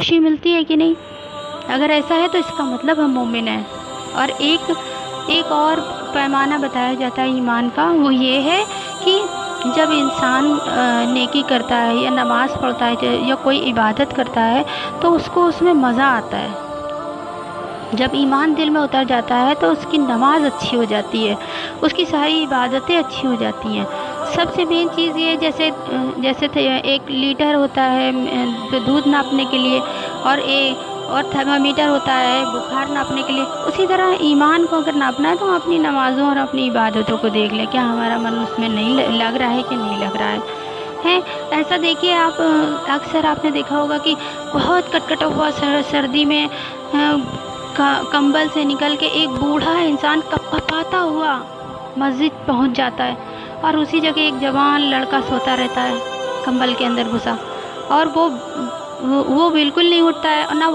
خوشی ملتی ہے کہ نہیں؟ اگر ایسا ہے تو اس کا مطلب ہم مومن ہیں۔ اور ایک اور پیمانہ بتایا جاتا ہے ایمان کا، وہ یہ ہے کہ جب انسان نیکی کرتا ہے یا نماز پڑھتا ہے یا کوئی عبادت کرتا ہے تو اس کو اس میں مزہ آتا ہے۔ جب ایمان دل میں اتر جاتا ہے تو اس کی نماز اچھی ہو جاتی ہے، اس کی ساری عبادتیں اچھی ہو جاتی ہیں۔ سب سے مین چیز یہ جیسے ایک لیٹر ہوتا ہے دودھ ناپنے کے لیے، اور تھرمامیٹر ہوتا ہے بخار ناپنے کے لیے، اسی طرح ایمان کو اگر ناپنا ہے تو ہم اپنی نمازوں اور اپنی عبادتوں کو دیکھ لیں، کیا ہمارا من اس میں نہیں لگ رہا ہے کہ نہیں لگ رہا ہے۔ ایسا دیکھیے آپ، اکثر آپ نے دیکھا ہوگا کہ بہت کٹکٹا ہوا سردی میں کمبل سے نکل کے ایک بوڑھا انسان کپکپاتا ہوا مسجد پہنچ جاتا ہے، اور اسی جگہ ایک جوان لڑکا سوتا رہتا ہے کمبل کے اندر گھسا، اور وہ بالکل نہیں اٹھتا ہے، اور نہ